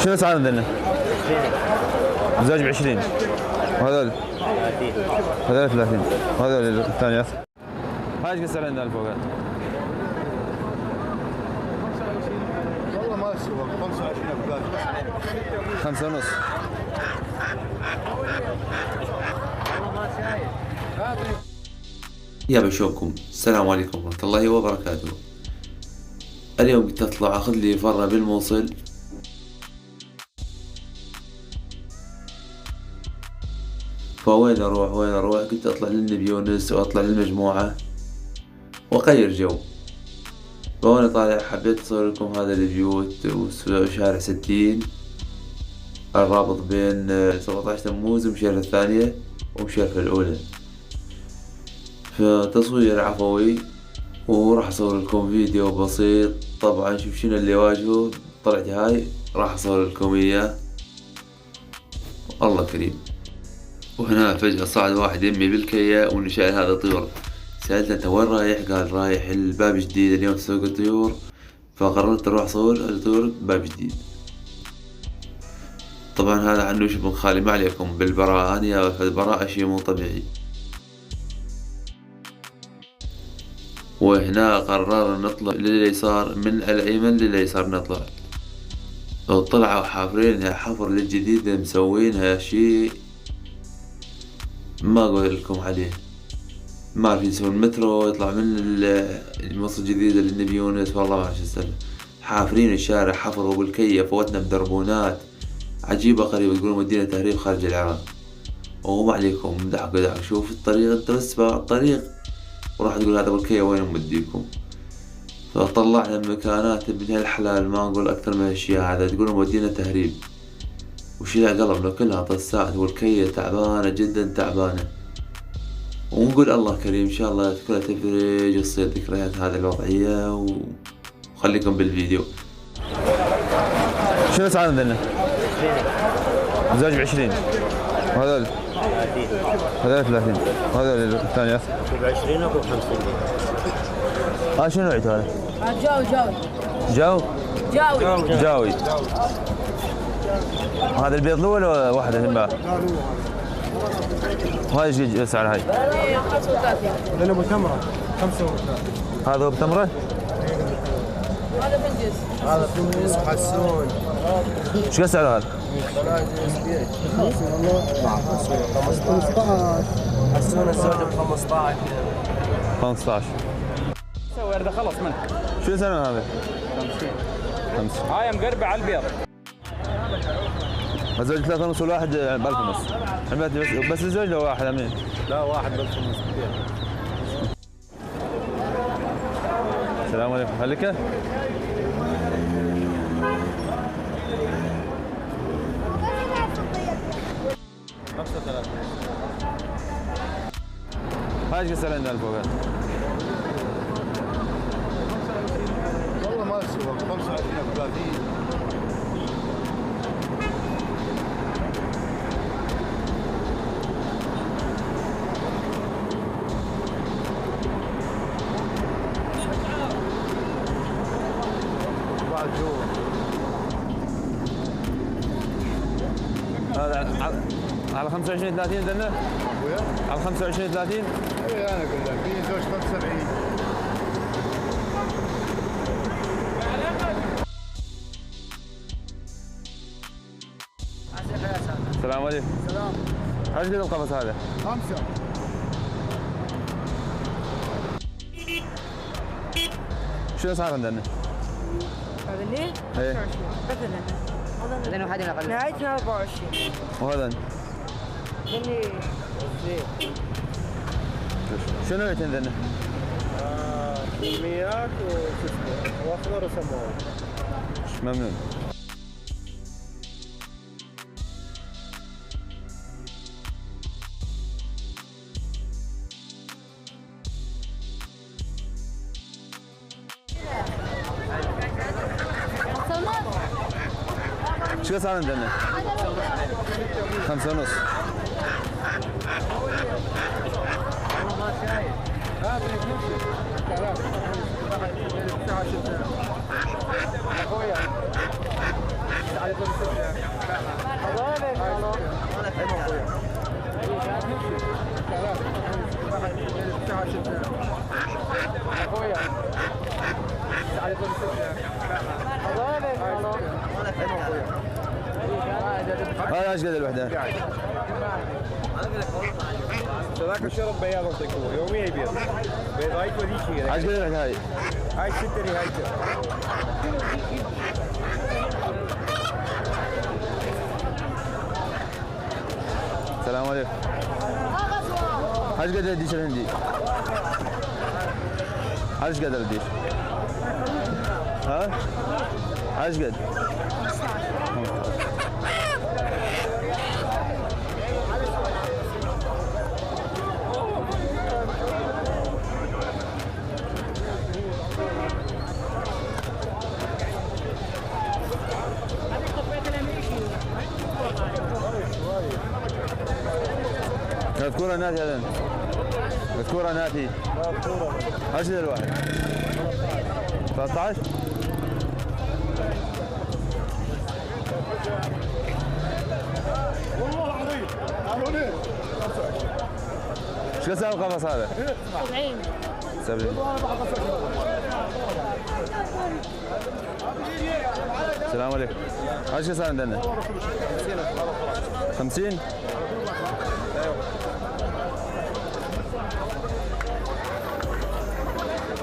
شنو اسعار عندنا؟ الزوج ب 20 وهذول 30 وهذول الثانيات. هاي ايش السعر عندنا فوق؟ والله ما يسوى 25 5 ونص. يا بشوفكم، السلام عليكم ورحمة الله وبركاته. اليوم قلت اطلع اخذ لي فرة بالموصل، فوين اروح قلت اطلع للنبي يونس واطلع للمجموعة واغير جو. فوانا طالع حبيت اصور لكم هذا البيوت وشارع 60 الرابط بين 17 تموز ومشارف الثانية ومشارف الأولى، فتصوير عفوي وراح اصور لكم فيديو بسيط. طبعا شوف شنو اللي واجهه، طلعت هاي راح اصور لكم اياه. الله كريم. وهنا فجأة صعد واحد يمي بالكيا ونشأ هذا طيور. سألته انت وين رايح؟ قال رايح الباب جديد اليوم تسوق الطيور، فقررت اروح اصور الطيور باب جديد. طبعا هذا عنه شبه خالي، ما عليكم بالبراءة، انا في البراءة شي مو طبيعي. وهنا قررنا نطلع لليسار، من الأيمن لليسار نطلع. وطلعوا حافرينها حفر للجديد مسوينها شي ما اقول لكم عليه. ما اعرف يسوون المترو يطلع من المصر الجديدة للنبي يونس، والله ما اعرف شو السالفة. حافرين الشارع حفروا بالكية، فوتنا بدربونات عجيبة غريبة، تقولون مدينة تهريب خارج العراق. وما عليكم ضحك شوف الطريق، انت بس الطريق وراح تقول هذا بالكية وين موديكم. فطلعنا مكانات من هالحلال، ما نقول اكثر من هالاشياء. هذا تقولون مدينة تهريب وشيلها قلبنا كلها طسات، والكية تعبانة جدا تعبانة. ونقول الله كريم، ان شاء الله كلها تفرج وتصير ذكريات هذه الوضعية. وخليكم بالفيديو. شنو اسعار عندنا؟ الزوج ب 20 وهذول 30 وهذول الثانيات ب 20 وب 50. شنو نوعيته هذا؟ جاوي. هذا البيض له ولا واحدة تنباع؟ وهاي ايش سعر هاي؟ 35. هذا ابو تمره 35. هذا ابو تمره؟ هذا فنجس. هذا فنجس حسون. ايش قد سعره هذا؟ حسون الزوج ب 15. سوي هذا خلص منه. شو سعره هذا؟ 50. هاي مقربة على البيض. الزوج 3 ونص والواحد ب 1000 ونص. بس الزوج لو واحد امين. لا واحد ب 1000 ونص. السلام عليكم. خليك هاي ايش السعر عندنا فوق؟ والله ما يسوى 25 30. بعد جوا هذا على 25 30 عندنا؟ ويا؟ على 25 30؟ اي انا اقول لك في زوج 75. السلام عليكم. سلام. ايش قد القفص هذا؟ 5. شنو اسعار عندنا؟ هذا الليل ايه 25. مثلا هذين واحدين اقل. نهايتنا 24. وهذا اللي شنو نوعيته عندنا؟ كميات وشو اسمه واخضر وسماوي. ممنون. شو صار عندنا؟ 5 ونص. هذا ايش قد الوحده؟ ذاك الشرب بياض يعطيكوه يوميا يبيض بيضايك وذي شيء ايش قد الوحده هاي؟ هاي 6 ريال. السلام عليكم. ايش قد الديش الهندي؟ ايش قد الديش؟ ها؟ ايش قد؟ مذكورة ناتي هذا مذكورة ناتي ايش ذا الواحد؟ 13 والله العظيم قالوا لي ايش قد سعر القفص هذا؟ 70 السلام عليكم. ايش قد سعر عندنا؟ 50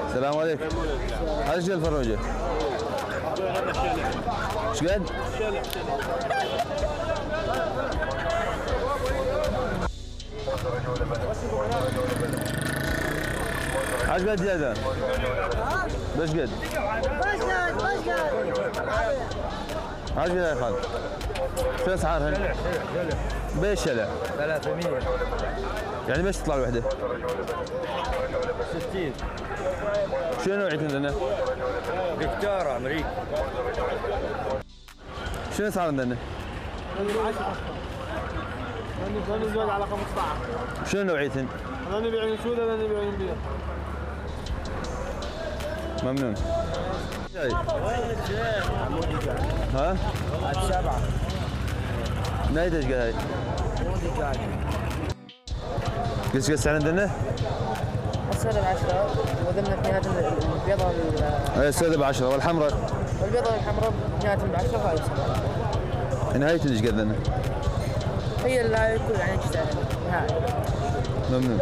السلام عليكم. ايش قد الفروجة؟ ايش قد؟ ايش قد زيادة؟ بس قد؟ ايش قد يا خالد؟ شو اسعارهن؟ بيش شلع 300 يعني بيش تطلع الوحدة؟ 60 شنو نوعية عندنا؟ دكتورة امريكي. شنو اسعار عندنا؟ هذول زاد على 15. شنو نوعيتهن؟ هذول يبيعون سود هذول يبيعون بيض. ممنون. جاي. ها؟ 7 نايت ايش قد هاي؟ قلت قد السعر عندنا؟ السوداء ب10 وذمنا اثنينات البيضة اي السوداء ب10 والحمراء؟ والبيضة والحمراء اثنينات ب10 وهاي 7. نهاية ايش قد لنا؟ هي اللي يكون يعني نهائي. ممنون.